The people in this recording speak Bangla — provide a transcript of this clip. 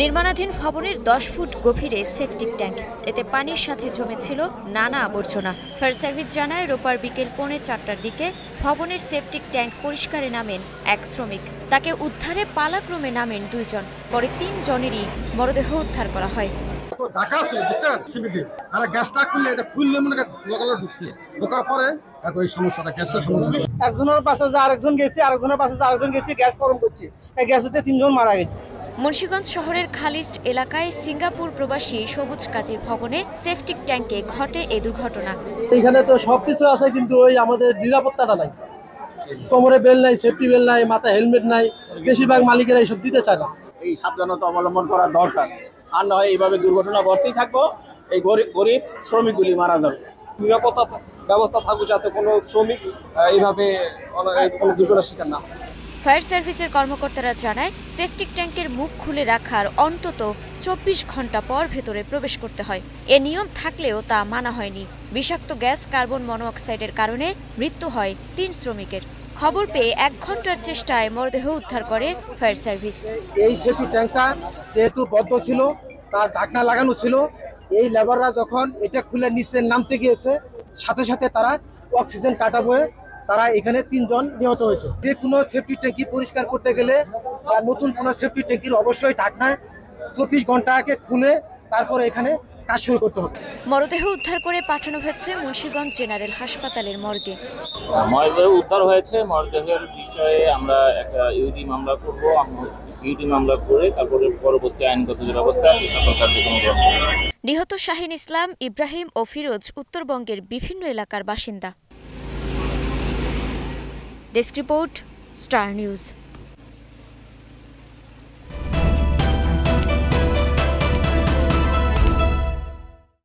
নির্মাণাধীন ভবনের 10 ফুট গভীরে সেপটিক ট্যাঙ্ক, এতে পানির সাথে জমেছিল নানা আবর্জনা। ফায়ার সার্ভিস জানায়, রোববার বিকেল 3:45টার দিকে ভবনের সেপটিক ট্যাঙ্ক পরিষ্কারে নামেন এক শ্রমিক। তাকে উদ্ধারে পালাক্রমে নামেন 2 জন। পরে 3 জনেরই মরদেহ উদ্ধার করা হয়। একজনের পাশে আরেকজন গেছে, আরেকজনের পাশে আরেকজন গেছে, গ্যাস গরম করছে, এই গ্যাসেতে 3 জন মারা গেছে। মুন্সিগঞ্জ শহরের খালিস্ট এলাকায় সিঙ্গাপুর প্রবাসী সবুজ কাজীর ভবনে সেপটিক ট্যাঙ্কে ঘটে এই দুর্ঘটনা। এখানে তো সবকিছু আছে, কিন্তু ওই আমাদের নিরাপত্তাটা নাই। কোমরে বেল নাই, সেফটি বেল নাই, মাথায় হেলমেট নাই। বেশিরভাগ মালিকেরা এইসব দিতে চায় না। এই সাবধানতা অবলম্বন করা দরকার, আর নয় এইভাবে দুর্ঘটনা ঘটতেই থাকবো, এই গরিব শ্রমিকগুলি মারা যাবে। নিরাপত্তা ব্যবস্থা থাকুক যাতে কোনো শ্রমিক এইভাবে কোনো দুর্ঘটনার শিকার না হয়। ফায়ার সার্ভিসের কর্মকর্তারা জানায়, সেপটিক ট্যাঙ্কের মুখ খুলে রাখার অন্তত 24 ঘন্টা পর ভেতরে প্রবেশ করতে হয়। এ নিয়ম থাকলেও তা মানা হয়নি। বিষাক্ত গ্যাস কার্বন মনোঅক্সাইডের কারণে মৃত্যু হয় 3 শ্রমিকের। খবর পেয়ে 1 ঘন্টার চেষ্টায় মরদেহ উদ্ধার করে ফায়ার সার্ভিস। এই সেফটি ট্যাঙ্কটা যেহেতু বদ্ধ ছিল, তার ঢাকনা লাগানো ছিল, এই লেবাররা যখন এটা খুলে নিচে নামতে গিয়েছে, সাথে সাথে তারা অক্সিজেন কাটা বয়ে তারা এখানে 3 জন নিহত হয়েছে। যে কোনো সেফটি ট্যাঙ্কি পরিষ্কার করতে গেলে বা নতুন কোনো সেফটি ট্যাঙ্কির অবশ্যই ঢাকনায় 24 ঘন্টা আগে খুলে তারপরে এখানে কাজ শুরু করতে হবে। মরদেহ উদ্ধার করে পাঠানো হচ্ছে মুন্সিগঞ্জ জেনারেল হাসপাতালের মর্গে। মরদেহ উদ্ধার হয়েছে। মরদেহের বিষয়ে আমরা একটা ইউডি মামলা করব। ইউডি মামলা করে তারপরে পরবর্তী আইনগত যে ব্যবস্থা আছে সকল কার্যক্রম গ্রহণ করব। নিহত শাহিন ইসলাম, ইব্রাহিম ও ফিরোজ উত্তরবঙ্গের বিভিন্ন এলাকার বাসিন্দা। Desk report, star news.